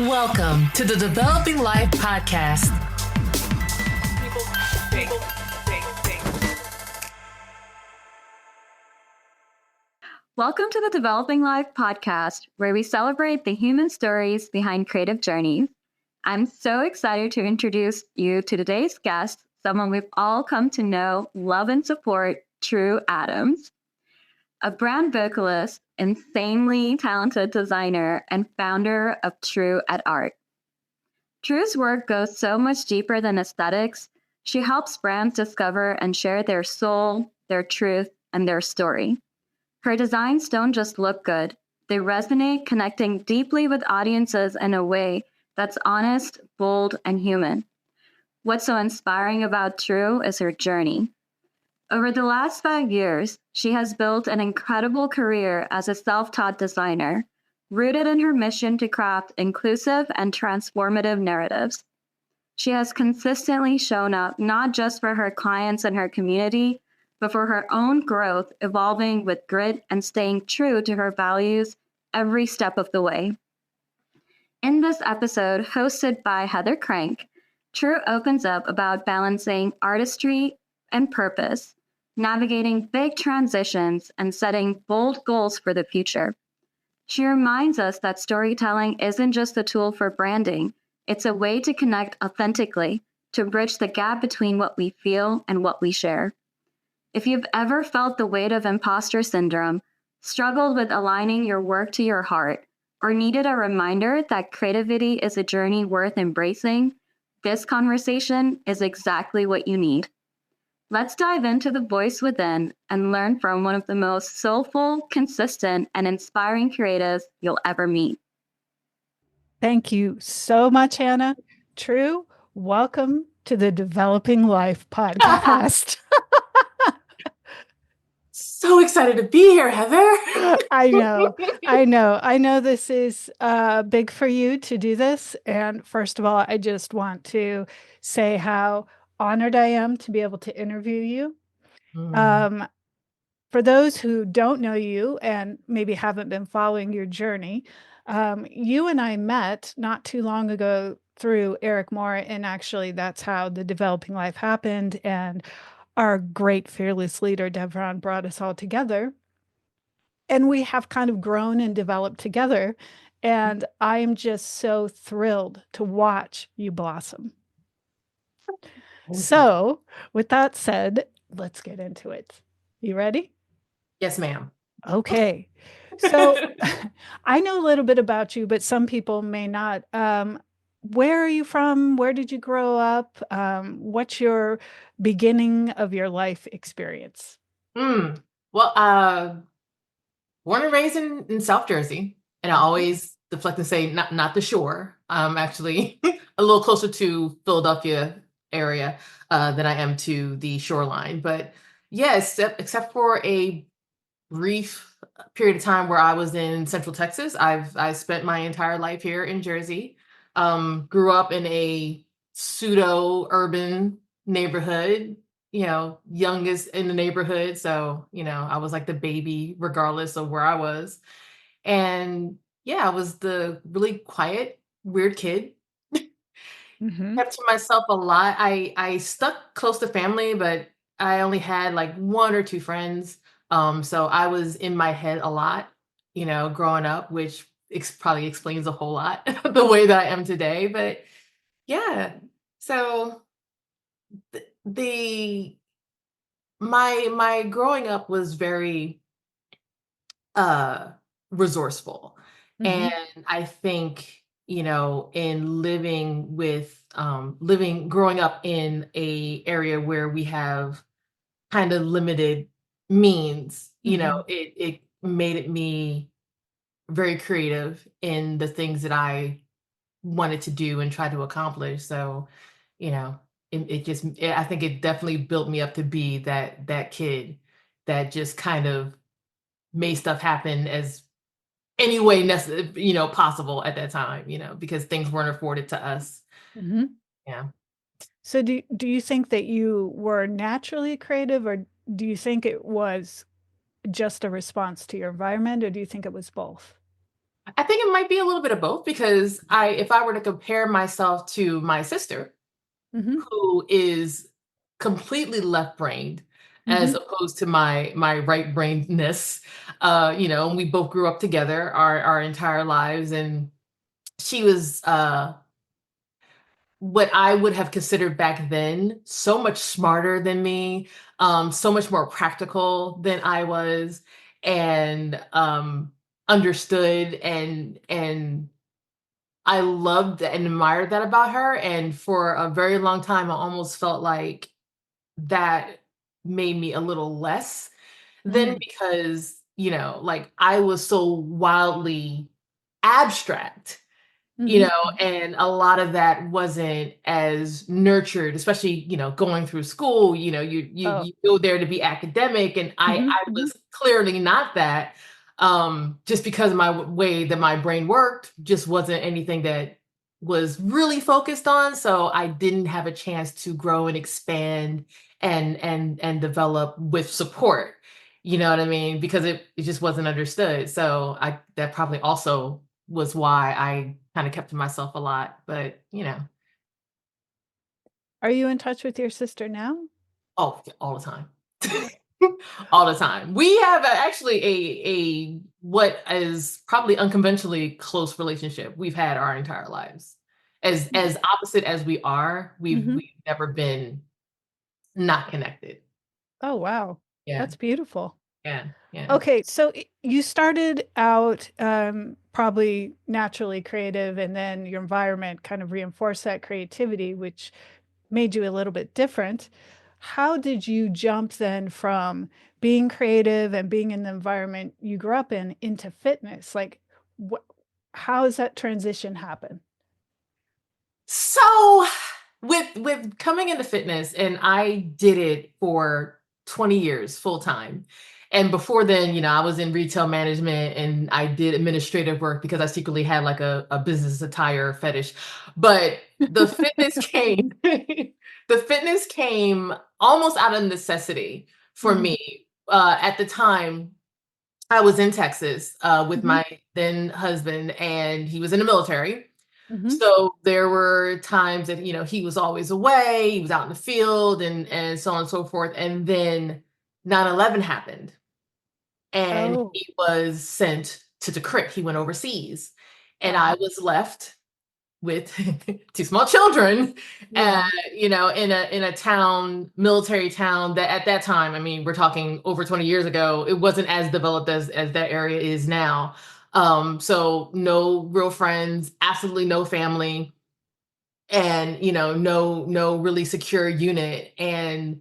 Welcome to the Developing Life Podcast. Welcome to the Developing Life Podcast, where we celebrate the human stories behind creative journeys. I'm so excited to introduce you to today's guest, someone we've all come to know, love, and support, Tru Adams. A brand vocalist, insanely talented designer, and founder of Tru at Art. Tru's work goes so much deeper than aesthetics. She helps brands discover and share their soul, their truth, and their story. Her designs don't just look good. They resonate, connecting deeply with audiences in a way that's honest, bold, and human. What's so inspiring about Tru is her journey. Over the last 5 years, she has built an incredible career as a self-taught designer, rooted in her mission to craft inclusive and transformative narratives. She has consistently shown up not just for her clients and her community, but for her own growth, evolving with grit and staying true to her values every step of the way. In this episode, hosted by Heather Crank, Tru opens up about balancing artistry and purpose, navigating big transitions, and setting bold goals for the future. She reminds us that storytelling isn't just a tool for branding, it's a way to connect authentically, to bridge the gap between what we feel and what we share. If you've ever felt the weight of imposter syndrome, struggled with aligning your work to your heart, or needed a reminder that creativity is a journey worth embracing, this conversation is exactly what you need. Let's dive into the voice within and learn from one of the most soulful, consistent, and inspiring creatives you'll ever meet. Thank you so much, Hannah. Tru, welcome to the Developing Life Podcast. So excited to be here, Heather. I know this is big for you to do this. And first of all, I just want to say how honored I am to be able to interview you. For those who don't know you and maybe haven't been following your journey, you and I met not too long ago through Eric Moore, and actually that's how the Developing Life happened. And our great fearless leader, Devron, brought us all together. And we have kind of grown and developed together. And I am just so thrilled to watch you blossom. So with that said, let's get into it. You ready? Yes, ma'am. Okay. So I know a little bit about you, but some people may not. Where are you from? Where did you grow up? What's your beginning of your life experience? Well, born and raised in South Jersey, and I always deflect and say not the shore. Actually a little closer to Philadelphia area than I am to the shoreline. But yes, except for a brief period of time where I was in Central Texas, I spent my entire life here in Jersey. Grew up in a pseudo urban neighborhood, youngest in the neighborhood. So, I was like the baby regardless of where I was. And yeah, I was the really quiet, weird kid. Kept to myself a lot. I stuck close to family, but I only had like one or two friends. So I was in my head a lot, growing up, which probably explains a whole lot the way that I am today. But yeah, so the my growing up was very resourceful. And I think, in growing up in a area where we have kind of limited means, it made me very creative in the things that I wanted to do and try to accomplish. So, I think it definitely built me up to be that kid that just kind of made stuff happen as any way possible at that time, because things weren't afforded to us. Yeah. So do you think that you were naturally creative, or do you think it was just a response to your environment, or do you think it was both? I think it might be a little bit of both because if I were to compare myself to my sister, Mhm. who is completely left-brained as Mhm. opposed to my right-brainedness, and we both grew up together our entire lives, and she was what I would have considered back then so much smarter than me, so much more practical than I was, and understood and I loved and admired that about her. And for a very long time, I almost felt like that made me a little less than Mm. because, like I was so wildly abstract, Mhm. and a lot of that wasn't as nurtured, especially, going through school, Oh. you go there to be academic, and Mhm. I Mhm. was clearly not that. Just because my way that my brain worked just wasn't anything that was really focused on, so I didn't have a chance to grow and expand and develop with support. You know what I mean? Because it just wasn't understood. So I that probably also was why I kind of kept to myself a lot. But, Are you in touch with your sister now? oh, all the time. All the time. We have actually a what is probably unconventionally close relationship we've had our entire lives. As opposite as we are, Mhm. we've never been not connected. Oh, wow. Yeah. That's beautiful. Yeah. Yeah. Okay, so you started out probably naturally creative, and then your environment kind of reinforced that creativity, which made you a little bit different. How did you jump then from being creative and being in the environment you grew up in into fitness? Like, what? How does that transition happen? So with coming into fitness, and I did it for 20 years full time. And before then, I was in retail management and I did administrative work because I secretly had like a business attire fetish. But the fitness came, the fitness came almost out of necessity for Mhm. me. At the time, I was in Texas with Mhm. my then husband, and he was in the military. Mhm. So there were times that, he was always away, he was out in the field and so on and so forth. And then 9/11 happened and Oh, he was sent to the crypt. He went overseas. And I wow. was left with two small children, uh, Yeah. in a town, military town that at that time, I mean, we're talking over 20 years ago, it wasn't as developed as that area is now. So no real friends, absolutely no family, and no really secure unit. And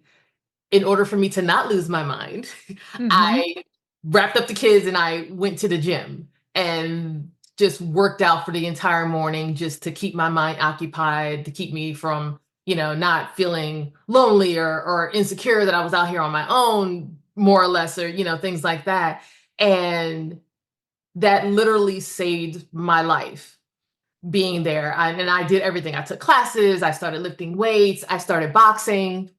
in order for me to not lose my mind, Mhm. I wrapped up the kids and I went to the gym and just worked out for the entire morning just to keep my mind occupied, to keep me from, not feeling lonely or insecure that I was out here on my own, more or less, or, things like that. And that literally saved my life being there. And I did everything. I took classes, I started lifting weights, I started boxing.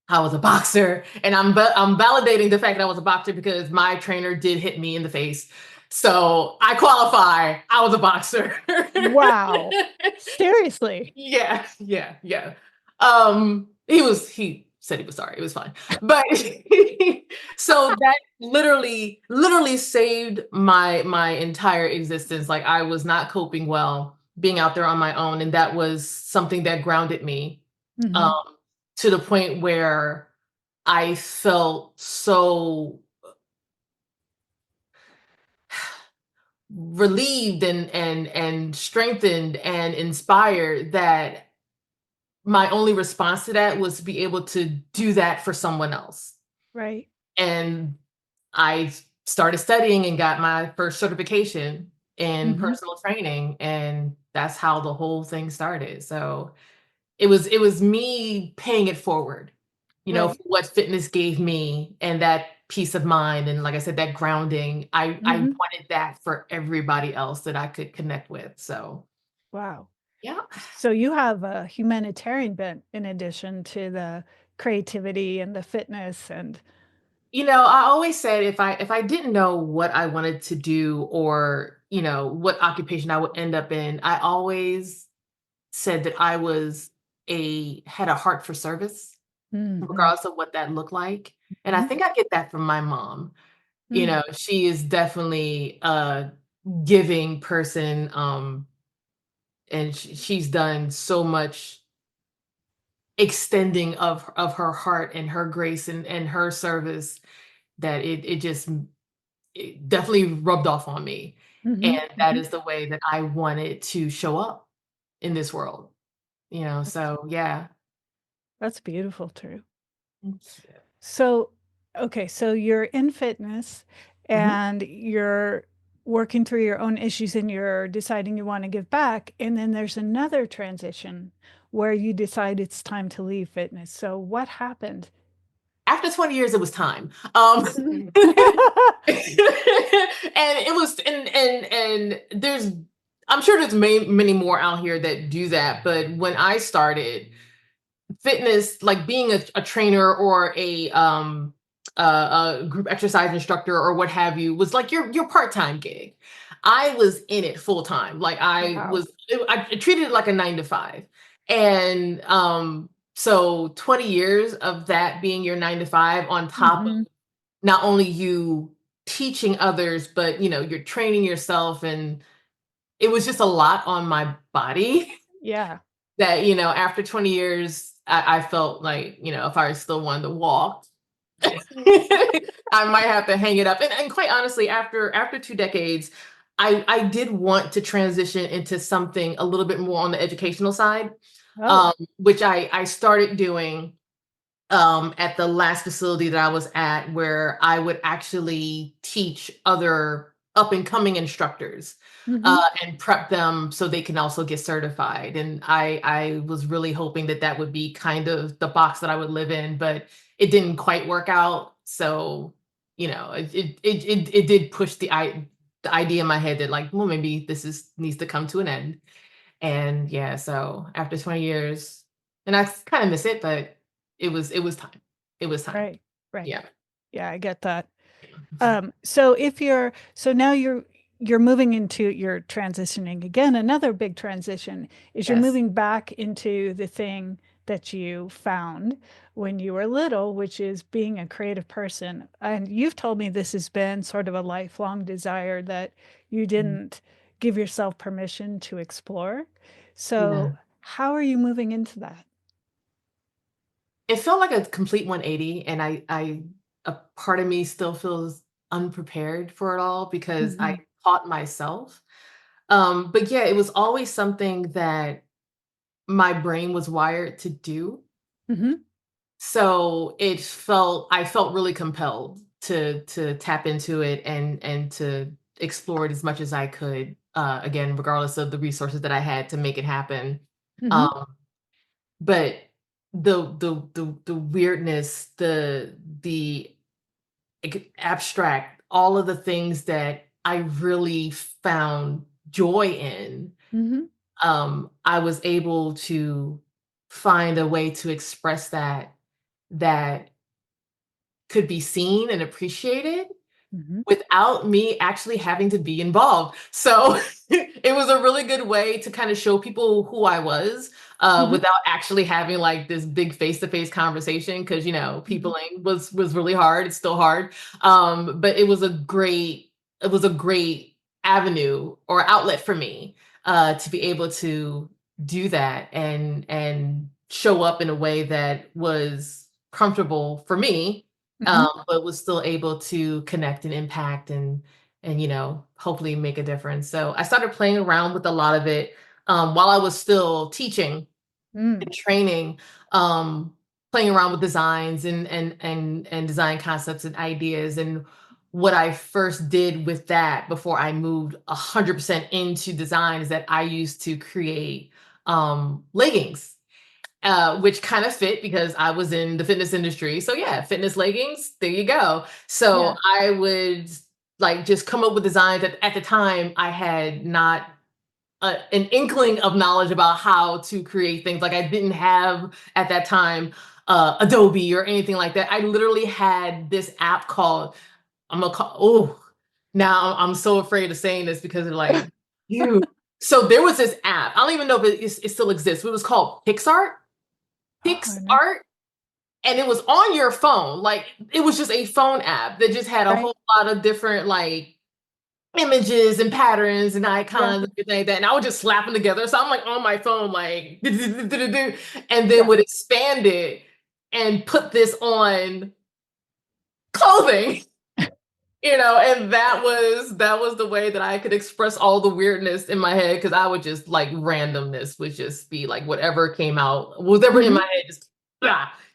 I was a boxer, and I'm validating the fact that I was a boxer because my trainer did hit me in the face. So I qualify. I was a boxer. Wow. Seriously. Yeah, yeah, yeah. He said he was sorry. It was fine. But so that literally saved my entire existence. Like I was not coping well being out there on my own, and that was something that grounded me um Mhm. to the point where I felt so relieved and strengthened and inspired that my only response to that was to be able to do that for someone else. Right. And I started studying and got my first certification in Mhm. personal training, and that's how the whole thing started. So it was me paying it forward, for Right. what fitness gave me and that peace of mind, and like I said, that grounding. I Mhm. wanted that for everybody else that I could connect with. So Wow. yeah. So you have a humanitarian bent in addition to the creativity and the fitness and I always said if I didn't know what I wanted to do or what occupation I would end up in, I always said that I had a heart for service, Mhm. regardless of what that looked like. And I Mhm. think I get that from my mom. Mm. She is definitely a giving person. And she's done so much extending of her heart and her grace and her service that it definitely rubbed off on me. Mhm. And that Mhm. is the way that I wanted to show up in this world, That's so yeah. that's beautiful, Tru. Thank So, okay, so you're in fitness Mhm. and you're working through your own issues and you're deciding you want to give back. And then there's another transition where you decide it's time to leave fitness. So, what happened? After 20 years, it was time. Mhm. And it was, and there's, I'm sure there's many more out here that do that. But when I started, fitness, like being a trainer or a group exercise instructor or what have you, was like your part-time gig. I was in it full time. Like Wow. I treated it like a 9 to 5. And so 20 years of that being your 9 to 5 on top of Hmm. not only you teaching others, but you're training yourself, and it was just a lot on my body. Yeah. That, after 20 years, I felt like, if I still wanted to walk, I might have to hang it up. And quite honestly, after 2 decades, I did want to transition into something a little bit more on the educational side, Oh. which I started doing at the last facility that I was at, where I would actually teach other up and coming instructors, Hmm. and prep them so they can also get certified. And I was really hoping that that would be kind of the box that I would live in, but it didn't quite work out. So, it did push the idea in my head that, like, well, maybe this is needs to come to an end. And yeah, so after 20 years, and I kind of miss it, but it was time. It was time. Right. Right. Yeah. Yeah, I get that. So if you're so now you're moving into you're transitioning again. Another big transition is you're Yes. moving back into the thing that you found when you were little, which is being a creative person. And you've told me this has been sort of a lifelong desire that you Mhm. didn't give yourself permission to explore. Yeah. So how are you moving into that? It felt like a complete 180, and I a part of me still feels unprepared for it all because I Hmm. taught myself. But yeah, it was always something that my brain was wired to do. Hmm. So I felt really compelled to tap into it and to explore it as much as I could, again, regardless of the resources that I had to make it happen. Hmm. Um, but the weirdness, the abstract, all of the things that I really found joy in, Hmm. I was able to find a way to express that could be seen and appreciated Hmm. without me actually having to be involved. So it was a really good way to kind of show people who I was, Hmm. without actually having like this big face-to-face conversation. Because Hmm. peopling was really hard. It's still hard, but it was a great avenue or outlet for me, to be able to do that and show up in a way that was comfortable for me, Hmm. but was still able to connect and impact and hopefully make a difference. So I started playing around with a lot of it, while I was still teaching Mm. and training, um, playing around with designs and design concepts and ideas. And what I first did with that before I moved 100% into design is that I used to create leggings, which kind of fit because I was in the fitness industry. So yeah, fitness leggings, there you go. So Yeah. I would like just come up with designs that at the time I had not an inkling of knowledge about how to create things. Like I didn't have at that time Adobe or anything like that. I literally had this app called, I'm gonna call, oh, Now I'm so afraid of saying this because they're like, you. So there was this app. I don't even know if it still exists. It was called PixArt. Oh, no. PixArt, and it was on your phone. Like it was just a phone app that just had a Right. whole lot of different like images and patterns and Yeah. icons and everything like that. And I would just slap them together. So I'm like on my phone, like, and then Yeah. would expand it and put this on clothing. And that was the way that I could express all the weirdness in my head because I would just like randomness would just be like whatever in my Mhm. head just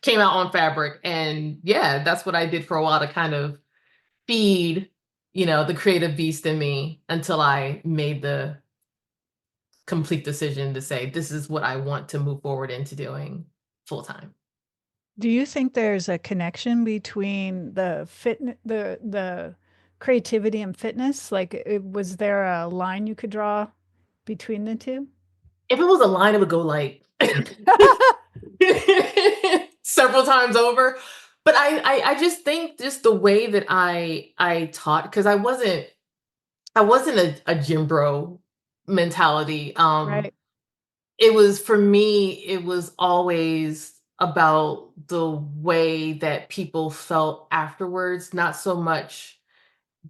came out on fabric. And yeah, that's what I did for a while to kind of feed, the creative beast in me until I made the complete decision to say, this is what I want to move forward into doing full time. Do you think there's a connection between the creativity and fitness? Like, was there a line you could draw between the two? If it was a line, it would go like several times over. But I just think just the way that I taught, because I wasn't a gym bro mentality. Right. It was for me, it was always about the way that people felt afterwards, not so much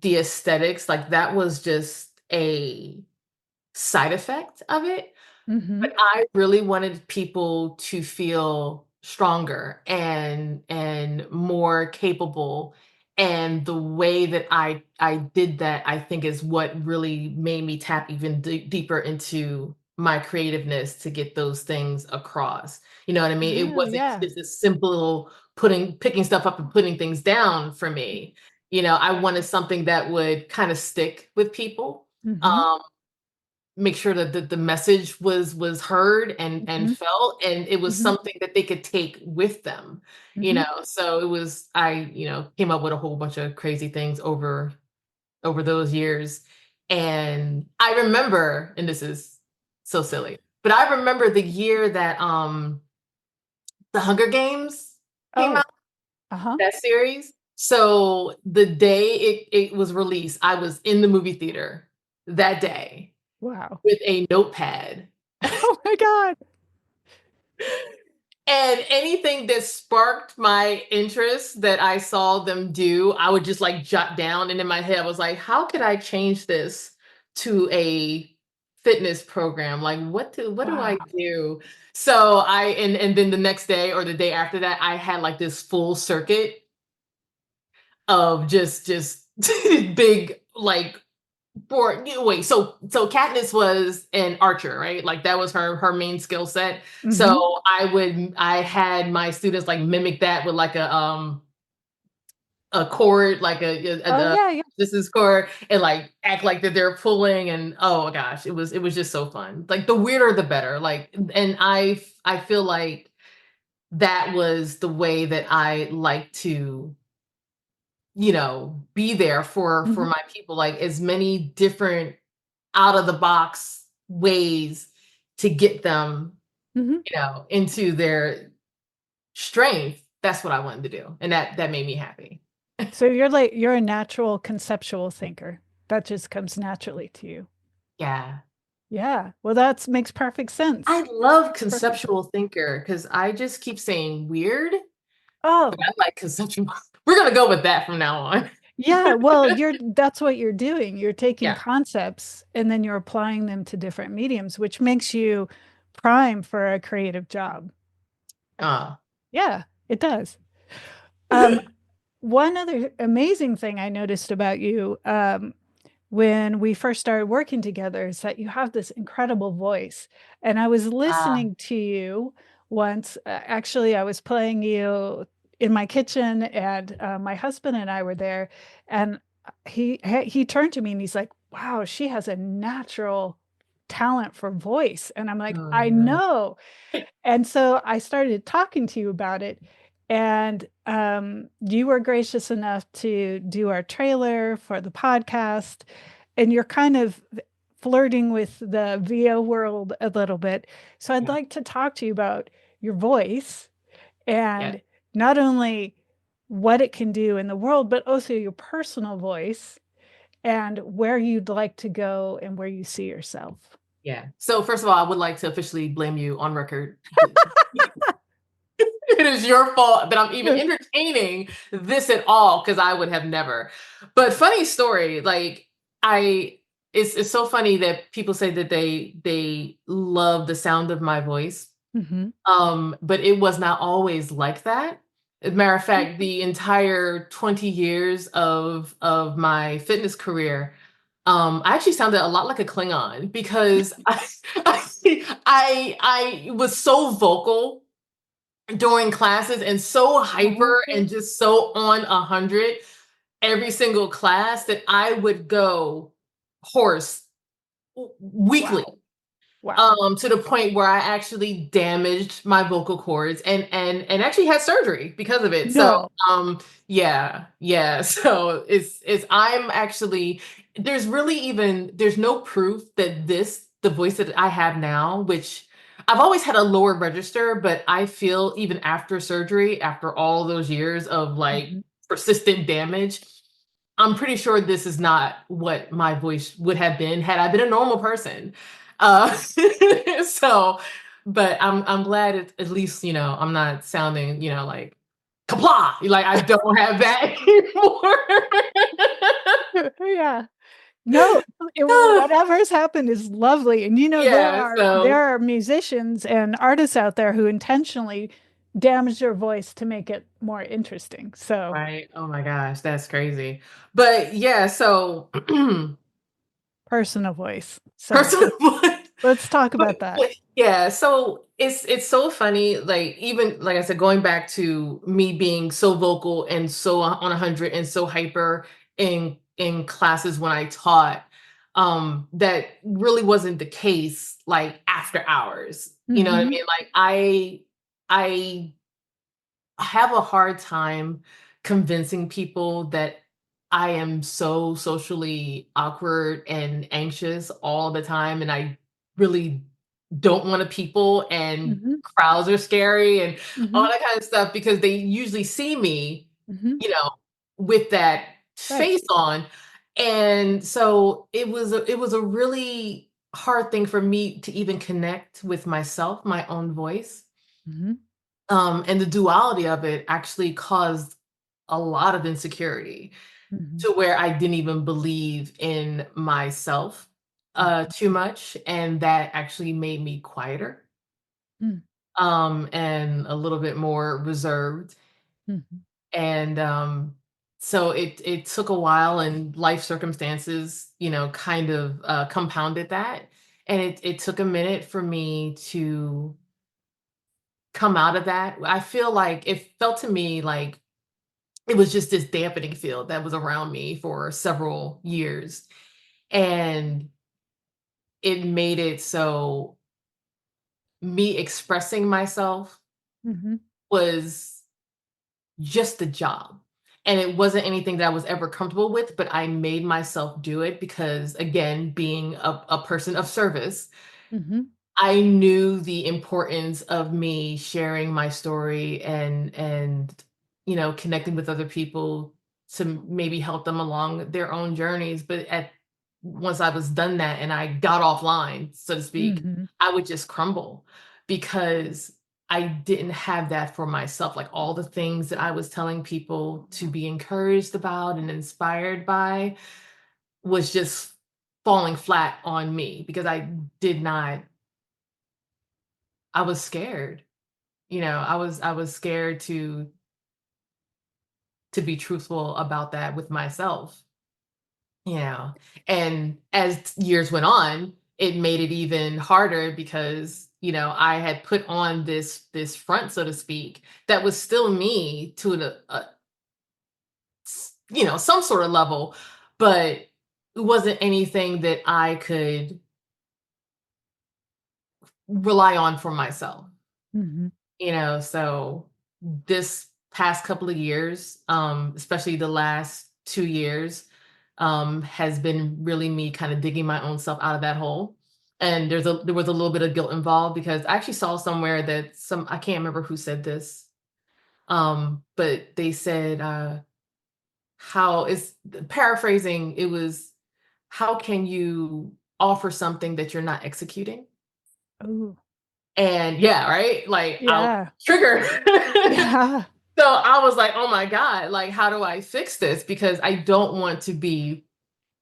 the aesthetics. Like that was just a side effect of it. But Mhm. I really wanted people to feel stronger and more capable. And the way that I did that, I think, is what really made me tap even deeper into my creativeness to get those things across. You know what I mean? It Oh, wasn't yeah. just a simple picking stuff up and putting things down for me. I wanted something that would kind of stick with people. Mhm. Um, Make sure that the message was heard and Mhm. felt, and it was Mhm. something that they could take with them. Mhm. So it was I came up with a whole bunch of crazy things over those years. And I remember, and this is so silly, but I remember the year that the Hunger Games came out, Oh, uh-huh. that series. So the day it was released, I was in the movie theater that day Wow. with a notepad. Oh my God. And anything that sparked my interest that I saw them do, I would just like jot down. And in my head, I was like, how could I change this to a fitness program? Like, what do I Wow. do? So and then the next day or the day after that, I had like this full circuit of just big like wait, so Katniss was an archer, right? Like that was her main skill set. Mhm. So I had my students like mimic that with like a cord, like Oh, yeah, yeah. this is cord, and like act like that they're pulling. And oh my gosh, it was just so fun. Like the weirder the better. Like, and I feel like that was the way that I like to be there for Mhm. my people, like as many different out of the box ways to get them, Mhm. into their strength. That's what I wanted to do. And that made me happy. So you're a natural conceptual thinker. That just comes naturally to you. Yeah. Yeah. Well, that makes perfect I sense. love Perfect sense. conceptual thinker because I just keep saying weird, but Oh, I like conceptual. We're gonna go with that from now on. yeah. Well, that's what you're doing. You're taking Yeah. concepts and then you're applying them to different mediums, which makes you prime for a creative job. Uh, Yeah, it does. Um, One other amazing thing I noticed about you, when we first started working together is that you have this incredible voice. And I was uh, listening to you once. Actually, I was playing you in my kitchen, and my husband and I were there. And he turned to me and he's like, "Wow, she has a natural talent for voice." And I'm like, oh, "I no. know." And so I started talking to you about it. And you were gracious enough to do our trailer for the podcast. And you're kind of flirting with the VO world a little bit. So I'd Yeah. like to talk to you about your voice Yeah. and not only what it can do in the world, but also your personal voice and where you'd like to go and where you see yourself. Yeah. So first of all, I would like to officially blame you on record. It is your fault that I'm even entertaining this at all, because I would have never. But funny story, like I it's so funny that people say that they love the sound of my voice. Mhm. But it was not always like that. As a matter of fact, the entire 20 years of my fitness career, I actually sounded a lot like a Klingon, because I was so vocal during classes and so hyper Oh, and just so on 100 every single class that I would go hoarse weekly, wow. Wow. to the point where I actually damaged my vocal cords and actually had surgery because of it. So No. yeah. So it's I'm actually, there's no proof that the voice that I have now, which I've always had a lower register, but I feel even after surgery, after all those years of like Mhm. persistent damage, I'm pretty sure this is not what my voice would have been had I been a normal person. Uh, so, but I'm glad at least, I'm not sounding, like kapla. Like I don't have that Yeah. No, anymore. whatever's happened is lovely, and, there Yeah. are So, musicians and artists out there who intentionally damage their voice to make it more interesting, so right. Oh my gosh, that's crazy. But yeah, so personal voice. So, personal. let's talk But, about that. but yeah, so it's so funny. Like even like I said, going back to me being so vocal and so on 100 and so hyper in classes when I taught, that really wasn't the case. Like after hours, you know what I Mhm, mean? Like I have a hard time convincing people that I am so socially awkward and anxious all the time, and I really don't want to people, and mhm, crowds are scary and all mhm, that kind of stuff, because they usually see me, mhm. with that Right. face on. And so it was a really hard thing for me to even connect with myself, my own voice. Mhm, And the duality of it actually caused a lot of insecurity, mhm, to where I didn't even believe in myself mhm, too much. And that actually made me quieter, mm, and a little bit more reserved. mhm, And so it took a while, and life circumstances, kind of compounded that. And it took a minute for me to come out of that. I feel like it felt to me like it was just this dampening field that was around me for several years. And it made it so me expressing myself mhm, was just a job. And it wasn't anything that I was ever comfortable with, but I made myself do it because, again, being a person of service, mhm, I knew the importance of me sharing my story and connecting with other people to maybe help them along their own journeys. But at once I was done that and I got offline, so to speak, mhm, I would just crumble, because I didn't have that for myself. Like all the things that I was telling people to be encouraged about and inspired by was just falling flat on me, because did not I was scared. I was scared to be truthful about that with myself. You know, and as years went on, it made it even harder, because I had put on this front, so to speak, that was still me to some sort of level, but it wasn't anything that I could rely on for myself. mhm, So this past couple of years, especially the last 2 years, has been really me kind of digging my own self out of that hole. And there was a little bit of guilt involved, because I actually saw somewhere that I can't remember who said this, but they said, how is paraphrasing, it was, how can you offer something that you're not executing? Oh, And yeah, right? Like I was yeah. triggered. Yeah. So I was like, oh my God, like how do I fix this? Because I don't want to be,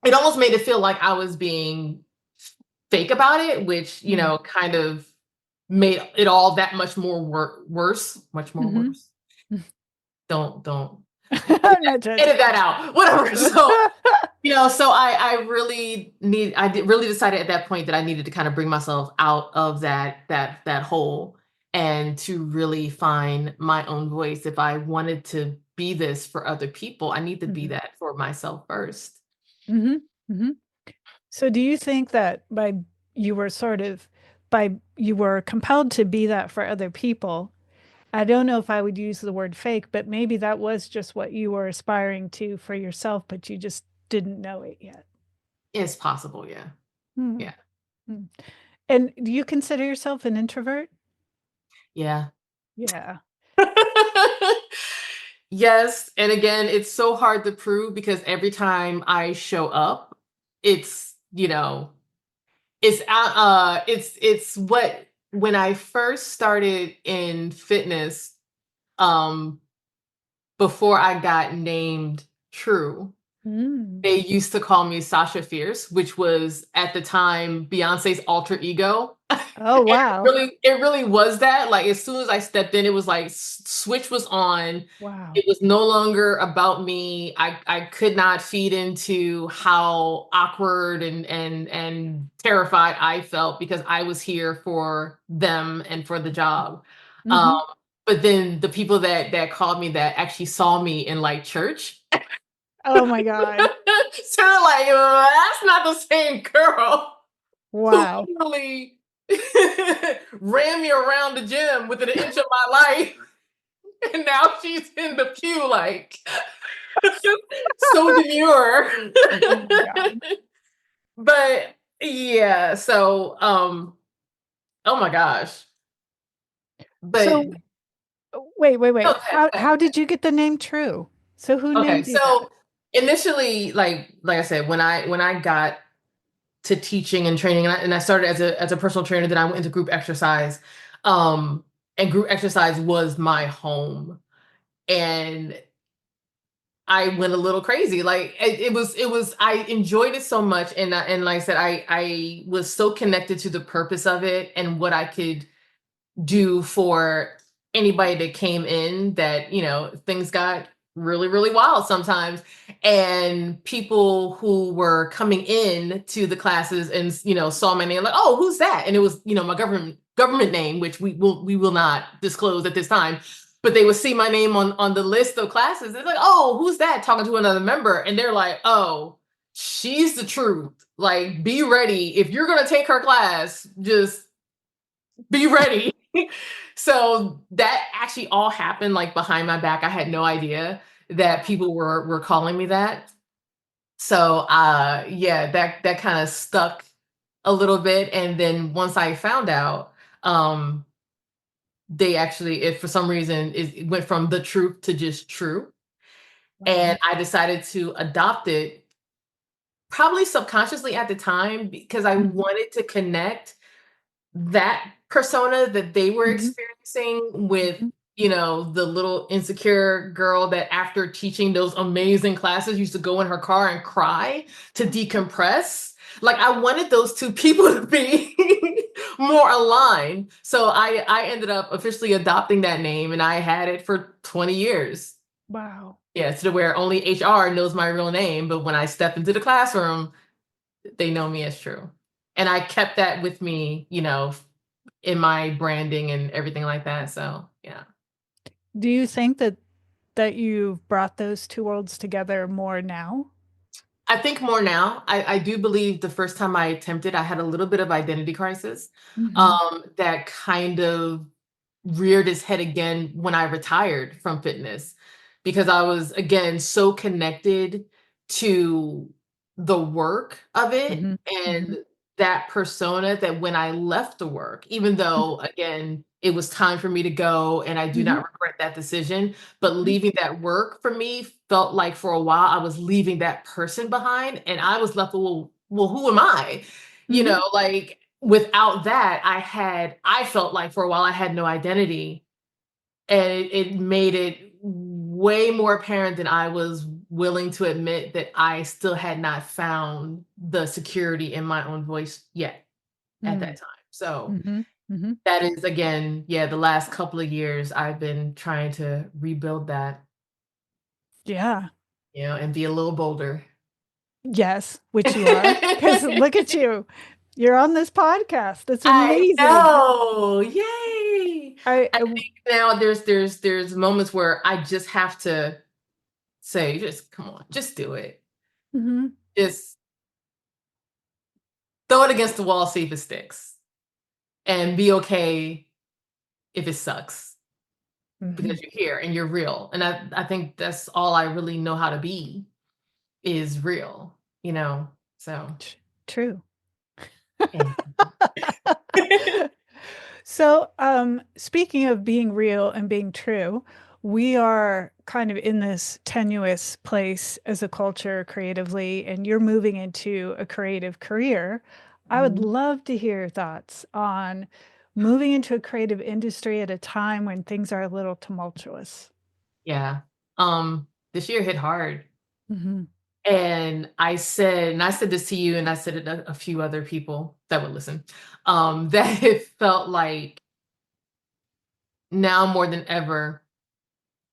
it almost made it feel like I was being fake about it, which, Mm. kind of made it all that much more worse, much more Mhm. worse. Don't I'm not judging. edit that out. Whatever. So, so I really really decided at that point that I needed to kind of bring myself out of that hole and to really find my own voice. If I wanted to be this for other people, I need to be Mhm. that for myself first. Mhm. Mhm. So do you think that you were sort of you were compelled to be that for other people? I don't know if I would use the word fake, but maybe that was just what you were aspiring to for yourself, but you just didn't know it yet. It's possible, yeah. Mhm. Yeah. Mm. And do you consider yourself an introvert? Yeah. Yeah. Yes, and again, it's so hard to prove because every time I show up, it's, it's what when I first started in fitness, um, before I got named True, Mm. they used to call me Sasha Fierce, which was at the time Beyonce's alter ego. Oh, wow. It really was that. Like as soon as I stepped in, it was like switch was on. It Wow. was no longer about me. I could not feed into how awkward and terrified I felt because I was here for them and for the job. Um, Mhm. but then the people that called me that actually saw me in like church. Oh my God. So they're like, that's not the same girl who Wow. literally ran me around the gym within an inch of my life. And now she's in the pew, like, so demure. Oh my God. But yeah, so, oh my gosh. But So wait, wait, no, wait. How did you get the name True? So who okay, named you that? so initially, like I said, when I got to teaching and training, and I started as a personal trainer, then I went into group exercise, um, and group exercise was my home, and I went a little crazy. Like it was. I enjoyed it so much, and like I said, I was so connected to the purpose of it and what I could do for anybody that came in that, things got really, really wild sometimes. And people who were coming in to the classes and, saw my name like, oh, who's that? And it was, my government name, which we will not disclose at this time. But they would see my name on the list of classes. They're like, oh, who's that? Talking to another member. And they're like, oh, she's the truth. Like, be ready. If you're gonna take her class, just be ready. So that actually all happened like behind my back. I had no idea that people were calling me that. So yeah, that kind of stuck a little bit. And then once I found out, um, they actually, if for some reason it went from the truth to just true. Wow. And I decided to adopt it probably subconsciously at the time because I Mhm. wanted to connect that persona that they were Mhm. experiencing with, Mhm. the little insecure girl that after teaching those amazing classes used to go in her car and cry to decompress. Like I wanted those two people to be more aligned. So I ended up officially adopting that name and I had it for 20 years. Wow. Yeah, to where only HR knows my real name, but when I step into the classroom, they know me as True. And I kept that with me, in my branding and everything like that. So yeah. Do you think that you've brought those two worlds together more now? I think more now. I do believe the first time I attempted, I had a little bit of identity crisis, Mhm. that kind of reared its head again when I retired from fitness because I was again so connected to the work of it Mhm. and Mhm. that persona that when I left the work, even though again, it was time for me to go and I do Mhm, not regret that decision, but mhm, leaving that work for me felt like for a while I was leaving that person behind and I was left, well, who am I? mhm, Like without that, I felt like for a while I had no identity and it made it way more apparent than I was willing to admit that I still had not found the security in my own voice yet at mm, that time. So mhm, mhm. that is again, yeah, the last couple of years I've been trying to rebuild that, Yeah. and be a little bolder. Yes, which you are. Because look at you. You're on this podcast. That's I amazing. know. Yay. I, I I think now there's moments where I just have to say, just come on, just do it. mhm, Just throw it against the wall, see if it sticks, and be okay if it sucks mhm. because you're here and you're real. And I think that's all I really know how to be is real, So True. yeah. So, speaking of being real and being true, we are kind of in this tenuous place as a culture creatively, and you're moving into a creative career. I would Mhm. love to hear your thoughts on moving into a creative industry at a time when things are a little tumultuous. Yeah. This year hit hard. Hmm. And I said this to you, and I said it to a few other people that would listen, that it felt like now more than ever,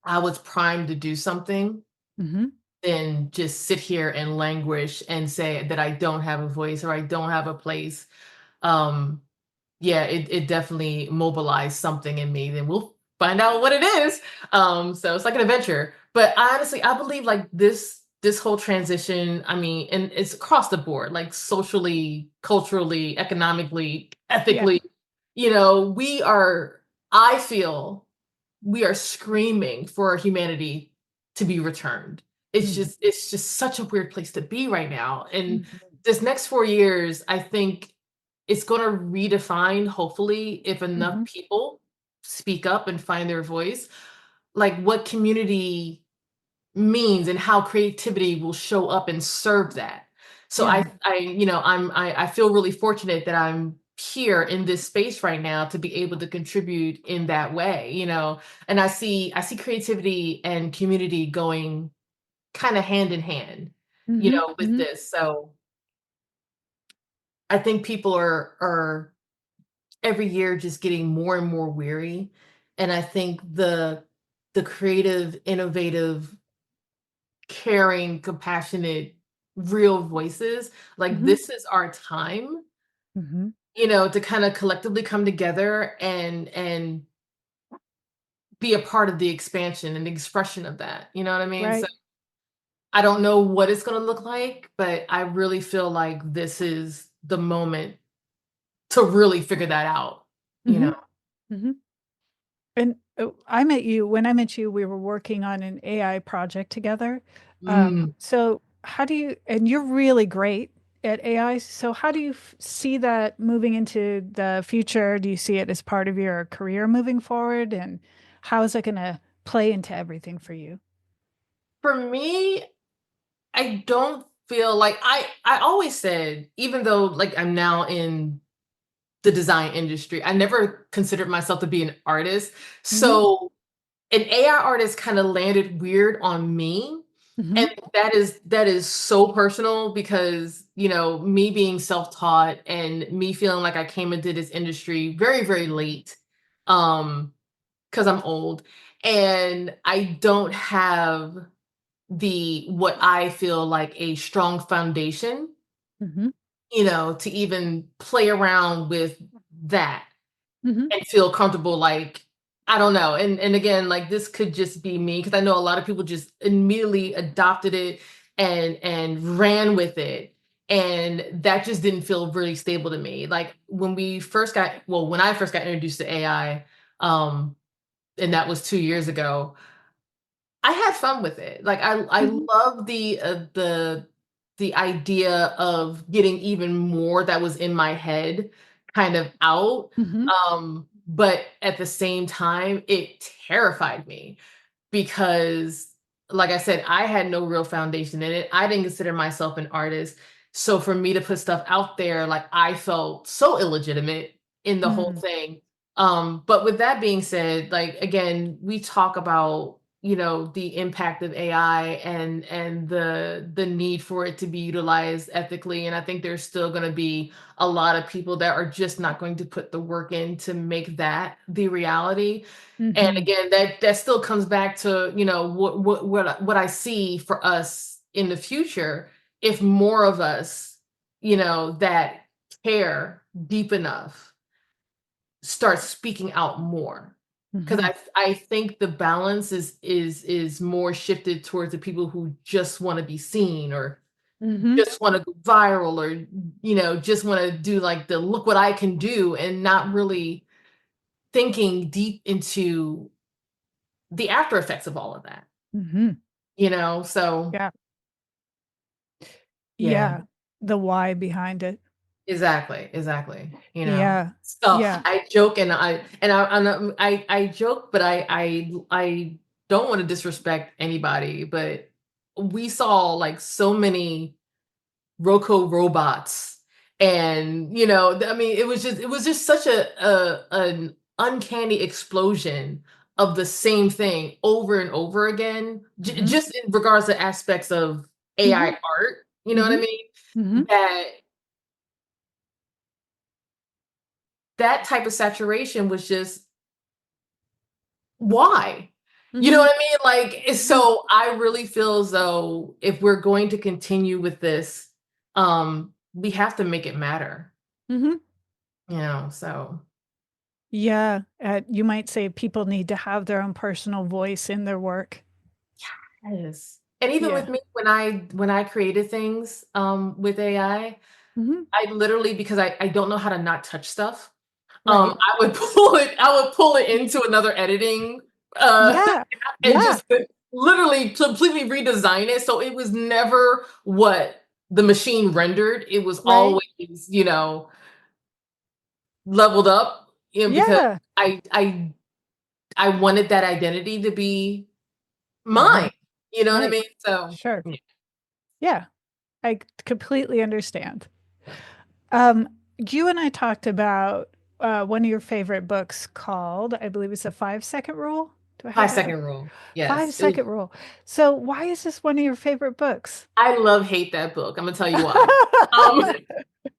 I was primed to do something Hmm. than just sit here and languish and say that I don't have a voice or I don't have a place. Um, yeah, it definitely mobilized something in me. Then we'll find out what it is. So it's like an adventure. But honestly, I believe like this whole transition, I mean, and it's across the board, like socially, culturally, economically, Yeah. ethically, we are, I feel we are screaming for humanity to be returned. Hmm. It's just such a weird place to be right now. And Hmm. this next 4 years, I think it's going to redefine, hopefully, if enough Hmm. people speak up and find their voice, like what community means and how creativity will show up and serve that. So Yeah. I feel really fortunate that I'm here in this space right now to be able to contribute in that way, and I see creativity and community going kind of hand in hand, Hmm. with Hmm. this. So I think people are every year just getting more and more weary. And I think the creative, innovative, caring, compassionate, real voices, like Hmm. this is our time, Hmm. to kind of collectively come together and be a part of the expansion and the expression of that. You know what I mean? So Right. I don't know what it's gonna look like, but I really feel like this is the moment to really figure that out, you Hmm. know? Hmm. And when I met you, we were working on an AI project together. Mm. So how do you, and you're really great at AI. So how do you see that moving into the future? Do you see it as part of your career moving forward? And how is it going to play into everything for you? For me, I don't feel like I always said, even though like I'm now in the design industry, I never considered myself to be an artist. Hmm. So an AI artist kind of landed weird on me. Hmm. And that is so personal because, me being self-taught and me feeling like I came into this industry very, very late, because I'm old and I don't have the what I feel like a strong foundation, Hmm. to even play around with that Hmm. and feel comfortable, like I don't know. And again, like this could just be me because I know a lot of people just immediately adopted it and ran with it. And that just didn't feel really stable to me. Like when I first got introduced to AI, and that was 2 years ago, I had fun with it. Like I Hmm. love the the idea of getting even more that was in my head kind of out. Mhm. But at the same time, it terrified me because, like I said, I had no real foundation in it. I didn't consider myself an artist. So for me to put stuff out there, like, I felt so illegitimate in the whole Mm. thing. But with that being said, like, again, we talk about, the impact of AI and the need for it to be utilized ethically. And I think there's still going to be a lot of people that are just not going to put the work in to make that the reality. And Mhm. again, that still comes back to, what I see for us in the future. If more of us, that care deep enough, start speaking out more. Because Mhm. I think the balance is more shifted towards the people who just want to be seen, or Mhm. just want to go viral, or just want to do like the look what I can do, and not really thinking deep into the after effects of all of that. Mhm. So Yeah. yeah, Yeah. The why behind it. exactly. Yeah. So Yeah. I joke, and I joke, but I don't want to disrespect anybody, but we saw like so many Roco robots, and I mean, it was just such an uncanny explosion of the same thing over and over again, Mhm. just in regards to aspects of AI Mhm. art. You know what I Mhm. mean? Mhm. That that type of saturation was just, why? You know Mhm. what I mean? Mhm. So I really feel as though if we're going to continue with this, we have to make it matter. Mhm. So Yeah. You might say people need to have their own personal voice in their work. yes. And even Yeah. with me, when I created things with AI, Mhm. I literally, because I don't know how to not touch stuff. Right. I would pull it into another editing uh Yeah. and Yeah. just literally completely redesign it. So it was never what the machine rendered. It was Right. always, leveled up, because Yeah. I wanted that identity to be Mhm. mine. You know what I Right. mean? So Sure. yeah. Yeah. I completely understand. Um, you and I talked about one of your favorite books called, I believe it's a 5 second rule. Do I have Five that right? second rule. Five Yes. second rule. So why is this one of your favorite books? I love hate that book. I'm gonna tell you why. Um,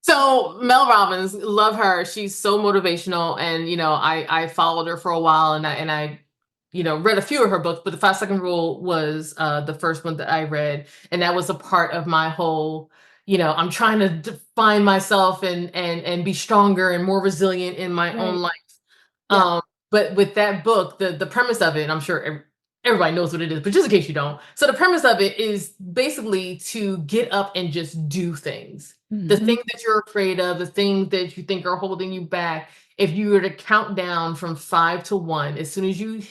so Mel Robbins, love her. She's so motivational, and I followed her for a while, and I read a few of her books, but the 5 second rule was the first one that I read, and that was a part of my whole. I'm trying to define myself and be stronger and more resilient in my own Right. life. Yeah. Um, but with that book, the premise of it, and I'm sure everybody knows what it is, but just in case you don't. So the premise of it is basically to get up and just do things. The Hmm. things that you're afraid of, the things that you think are holding you back. If you were to count down from 5 to 1, as soon as you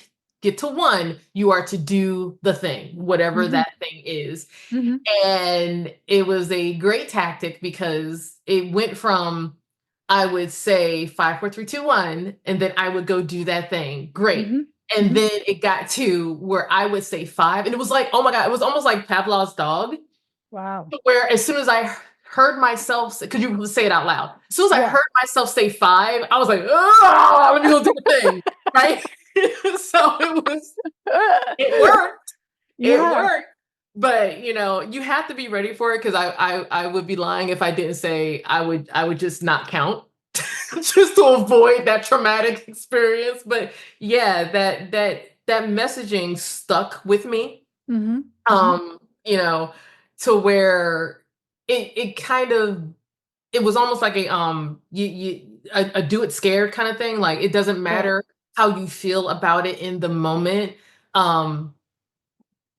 get to 1, you are to do the thing, whatever Hmm. that thing is. Hmm. And it was a great tactic because it went from, I would say 5, 4, 3, 2, 1, and then I would go do that thing. Great. Hmm. And Hmm. then it got to where I would say 5, and it was like, oh my God, it was almost like Pavlov's dog, Wow. where as soon as I heard myself, because you would say it out loud, as soon as I Yeah. heard myself say 5, I was like, oh, let me go do the thing. Right. So it worked. It Yeah. worked. But you have to be ready for it, because I would be lying if I didn't say I would just not count just to avoid that traumatic experience. But yeah, that messaging stuck with me. Hmm. Hmm. Um, you know, to where it kind of, it was almost like a do it scared kind of thing. Like, it doesn't Yeah. matter how you feel about it in the moment. Um,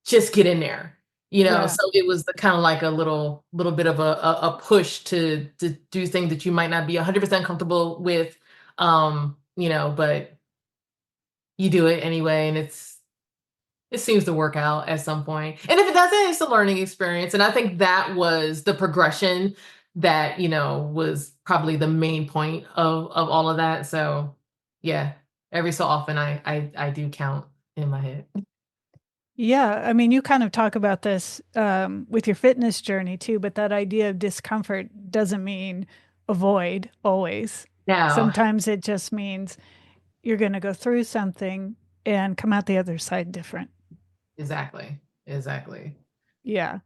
just get in there. Yeah. So it was the kind of like a little bit of a push to do things that you might not be 100% comfortable with. But you do it anyway, and It seems to work out at some point. And if it doesn't, it's a learning experience. And I think that was the progression that, was probably the main point of all of that. So yeah, every so often I do count in my head. Yeah, I mean, you kind of talk about this with your fitness journey too, but that idea of discomfort doesn't mean avoid always. Now, Sometimes it just means you're going to go through something and come out the other side different. exactly. Exactly. Yeah.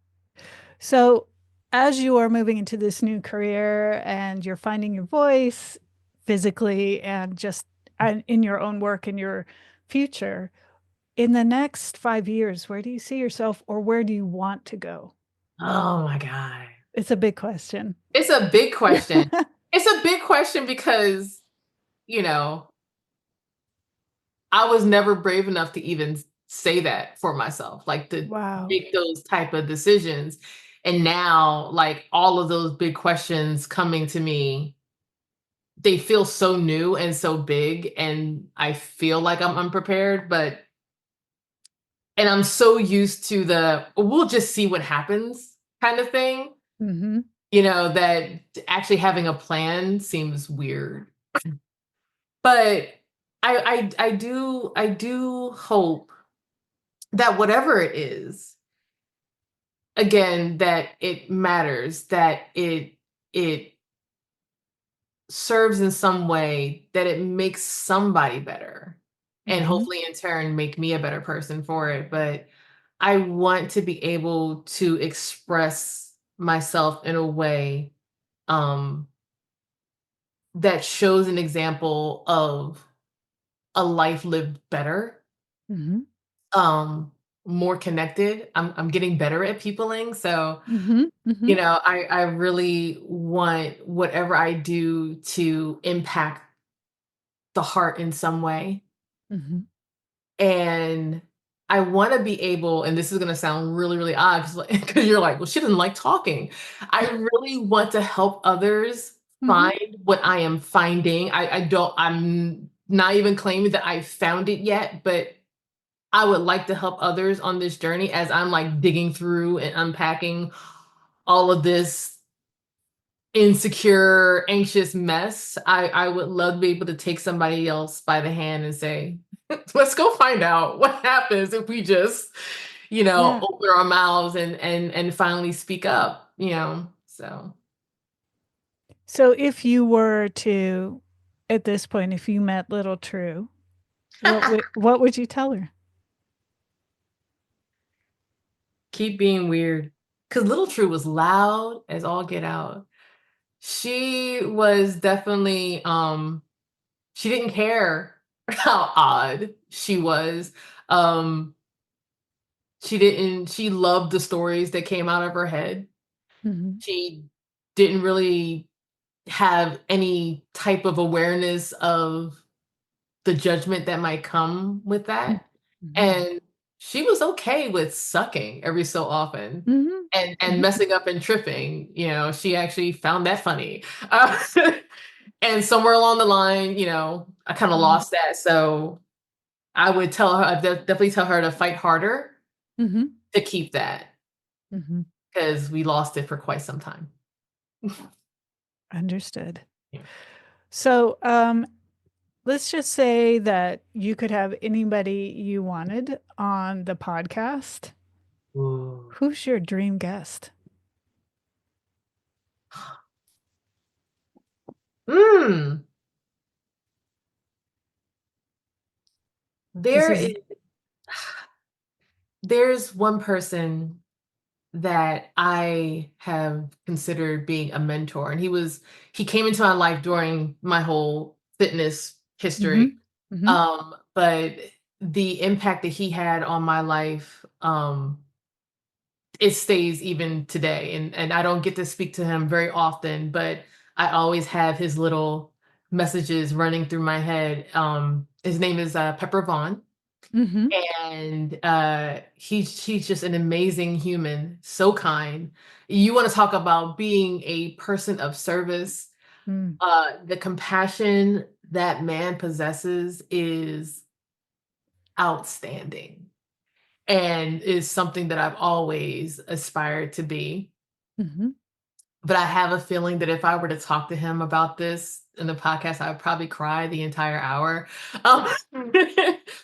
So, as you are moving into this new career and you're finding your voice physically and just in your own work and your future, in the next 5 years, where do you see yourself or where do you want to go? Oh my God. It's a big question. It's a big question. It's a big question because, you know, I was never brave enough to even say that for myself, like to Wow. make those type of decisions. And now, like all of those big questions coming to me, they feel so new and so big. And I feel like I'm unprepared, and I'm so used to we'll just see what happens kind of thing, Hmm. that actually having a plan seems weird. But I do hope that whatever it is, again, that it matters, that it serves in some way, that it makes somebody better, and Hmm. hopefully in turn make me a better person for it. But I want to be able to express myself in a way um that shows an example of a life lived better, Hmm. um more connected. I'm getting better at peopling, so Hmm. Hmm. I really want whatever I do to impact the heart in some way. Hmm. And I want to be able, and this is going to sound really, really odd because you're like, well, she doesn't like talking. I really want to help others Hmm. find what I am finding. I'm not even claiming that I found it yet, but I would like to help others on this journey as I'm like digging through and unpacking all of this insecure, anxious mess. I would love to be able to take somebody else by the hand and say, let's go find out what happens if we just, Yeah. open our mouths and finally speak up, so. So if you were to, at this point, if you met little True, what would you tell her? Keep being weird. Because Little True was loud as all get out. She was definitely, she didn't care how odd she was. Um, she loved the stories that came out of her head. Hmm. She didn't really have any type of awareness of the judgment that might come with that. Hmm. And she was okay with sucking every so often Hmm. and Hmm. messing up and tripping. She actually found that funny. And somewhere along the line, I kind of Hmm. lost that. So I would tell her, definitely tell her to fight harder Hmm. to keep that Hmm. because we lost it for quite some time. Understood. Yeah. So, let's just say that you could have anybody you wanted on the podcast. Ooh. Who's your dream guest? Mm, This there is. is there's one person that I have considered being a mentor, and he came into my life during my whole fitness Hmm. history. Hmm. But the impact that he had on my life, it stays even today. And I don't get to speak to him very often, but I always have his little messages running through my head. His name is Pepper Vaughn, Hmm. and he's just an amazing human, so kind. You want to talk about being a person of service? Mm. The compassion that man possesses is outstanding. and is something that I've always aspired to be. Mhm. But I have a feeling that if I were to talk to him about this in the podcast, I would probably cry the entire hour. Um,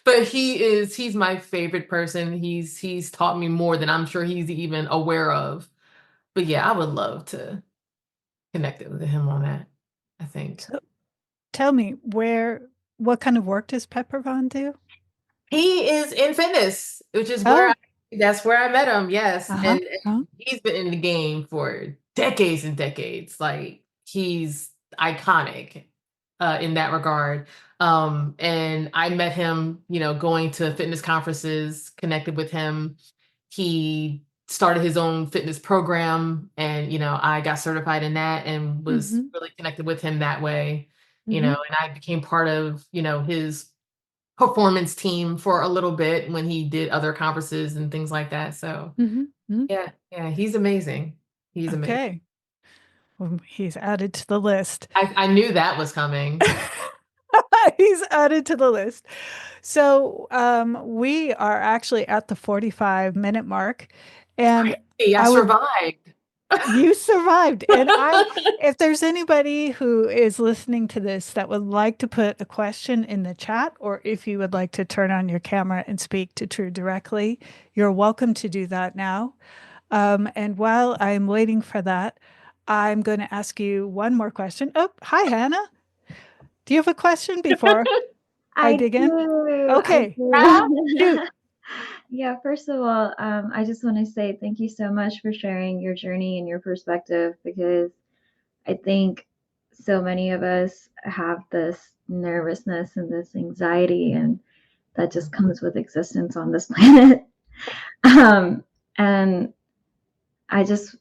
but he's my favorite person. He's taught me more than I'm sure he's even aware of. But yeah, I would love to connect with him on that, I think. So tell me, what kind of work does Pepper Von do? He is in fitness, which is Oh, that's where I met him, yes, uh-huh, and uh-huh. he's been in the game for decades and decades, like, he's iconic, in that regard, and I met him, going to fitness conferences, connected with him. He started his own fitness program, and, I got certified in that and was Mhm, really connected with him that way, mhm, and I became part of, his performance team for a little bit when he did other conferences and things like that. So mhm, mhm. yeah, yeah, he's amazing. He's amazing. Okay. Well, he's added to the list. I knew that was coming. He's added to the list. So, we are actually at the 45-minute mark, and Crazy, I I would survived. you survived. And if there's anybody who is listening to this that would like to put a question in the chat, or if you would like to turn on your camera and speak to Tru directly, you're welcome to do that now. And while I'm waiting for that, I'm going to ask you one more question. Oh, hi, Hannah. Do you have a question before I I dig in? do. I Okay, Ah, shoot. do. Yeah, first of all, I just want to say thank you so much for sharing your journey and your perspective because I think so many of us have this nervousness and this anxiety, and that just comes with existence on this planet. Um, and I just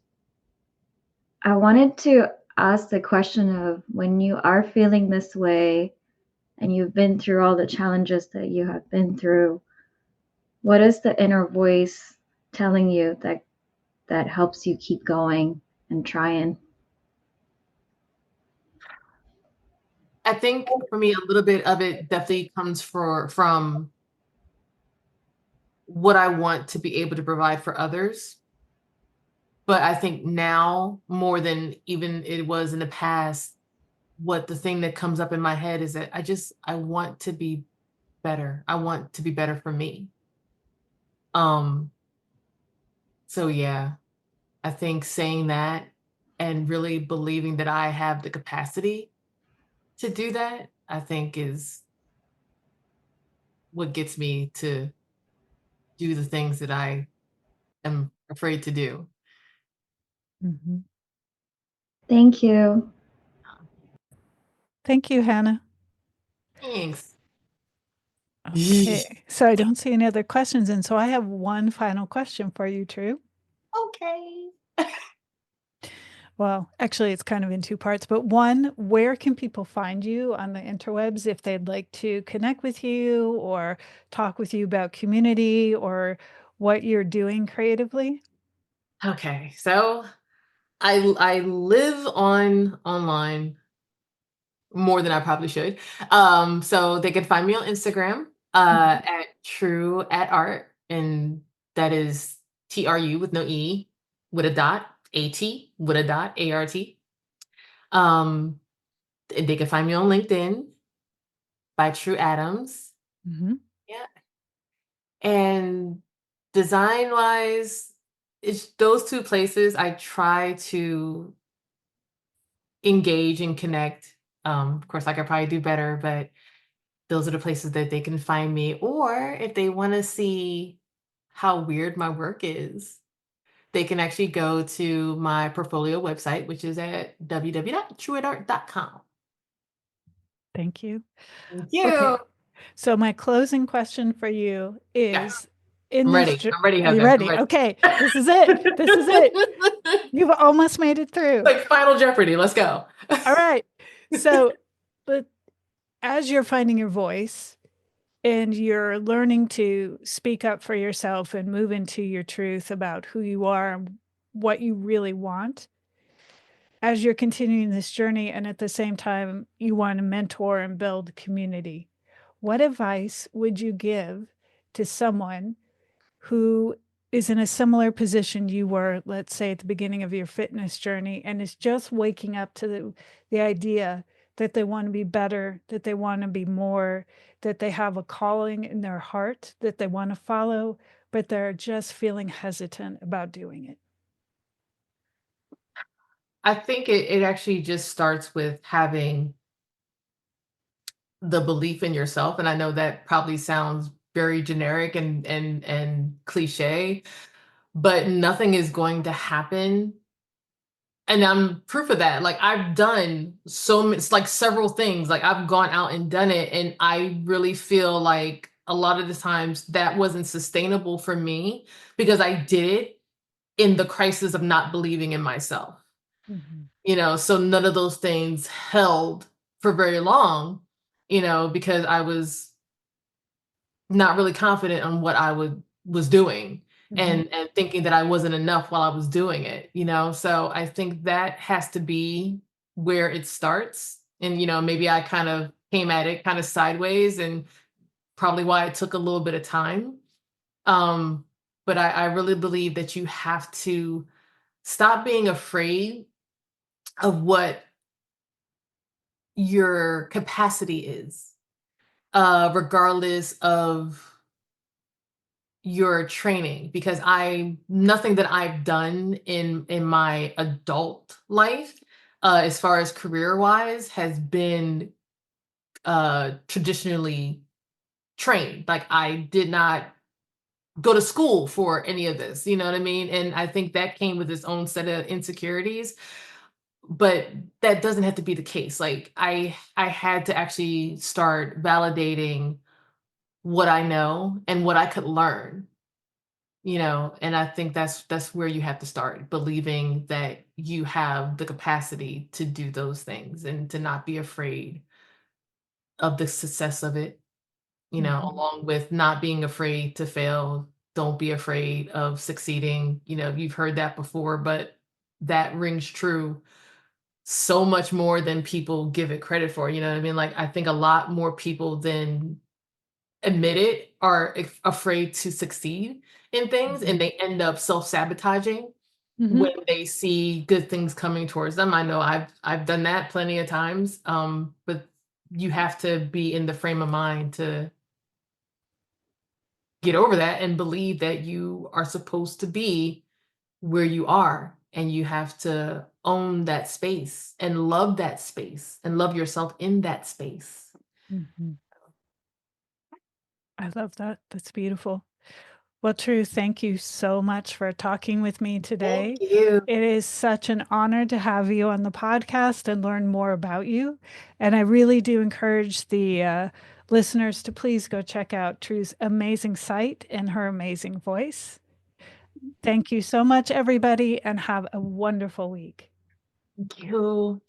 I wanted to ask the question of when you are feeling this way and you've been through all the challenges that you have been through, what is the inner voice telling you that helps you keep going and trying? I think for me, a little bit of it definitely comes from what I want to be able to provide for others. But I think now more than even it was in the past, what the thing that comes up in my head is that I want to be better. I want to be better for me. Um, so yeah, I think saying that and really believing that I have the capacity to do that, I think is what gets me to do the things that I am afraid to do. Mhm. Thank you. Thank you, Hannah. Thanks. Okay, so I don't see any other questions, and so I have one final question for you, Tru. Okay. Well, actually, it's kind of in two parts, but one, where can people find you on the interwebs if they'd like to connect with you or talk with you about community or what you're doing creatively? Okay. So I live online more than I probably should. So they can find me on Instagram Mhm, at Tru at Art, and that is TRU with no E, with a dot, AT with a dot, ART. Um, and they can find me on LinkedIn by Tru Adams. mhm. Yeah. And design wise, it's those two places I try to engage and connect. Of course, I could probably do better, but those are the places that they can find me. Or if they want to see how weird my work is, they can actually go to my portfolio website, which is at www.trueadart.com. Thank you. Thank you. Okay, so my closing question for you Yeah, is in I'm this, ready. I'm ready, are you Heather. I'm ready? ready. Okay, this is it. This is it. You've almost made it through. Like Final Jeopardy. Let's go. All right. So, but as you're finding your voice and you're learning to speak up for yourself and move into your truth about who you are and what you really want, as you're continuing this journey, and at the same time, you want to mentor and build community, what advice would you give to someone who is in a similar position you were, let's say, at the beginning of your fitness journey, and is just waking up to the idea that they want to be better, that they want to be more, that they have a calling in their heart that they want to follow, but they're just feeling hesitant about doing it? I think it actually just starts with having the belief in yourself. And I know that probably sounds very generic and cliche, but nothing is going to happen. And I'm proof of that. Like I've done so much, it's like several things. Like I've gone out and done it. And I really feel like a lot of the times that wasn't sustainable for me because I did it in the crisis of not believing in myself. Mhm. So none of those things held for very long, because I was not really confident on what I was doing Mhm. and thinking that I wasn't enough while I was doing it. So I think that has to be where it starts. And maybe I kind of came at it kind of sideways and probably why it took a little bit of time. Um, but I really believe that you have to stop being afraid of what your capacity is, regardless of your training, because I nothing that I've done in my adult life, as far as career wise, has been traditionally trained. Like I did not go to school for any of this, you know what I mean? And I think that came with its own set of insecurities. But that doesn't have to be the case. Like I had to actually start validating what I know and what I could learn, and I think that's where you have to start, believing that you have the capacity to do those things and to not be afraid of the success of it, Mhm. along with not being afraid to fail. Don't be afraid of succeeding. You've heard that before, but that rings true so much more than people give it credit for. You know what I mean? Like I think a lot more people than admit it are afraid to succeed in things, and Mhm. they end up self-sabotaging when Mhm. they see good things coming towards them. I know I've done that plenty of times, but you have to be in the frame of mind to get over that and believe that you are supposed to be where you are, and you have to own that space and love yourself in that space. Mhm. I love that. That's beautiful. Well, Tru, thank you so much for talking with me Thank today. you. It is such an honor to have you on the podcast and learn more about you. And I really do encourage the listeners to please go check out Tru's amazing site and her amazing voice. Thank you so much, everybody, and have a wonderful week. Thank you.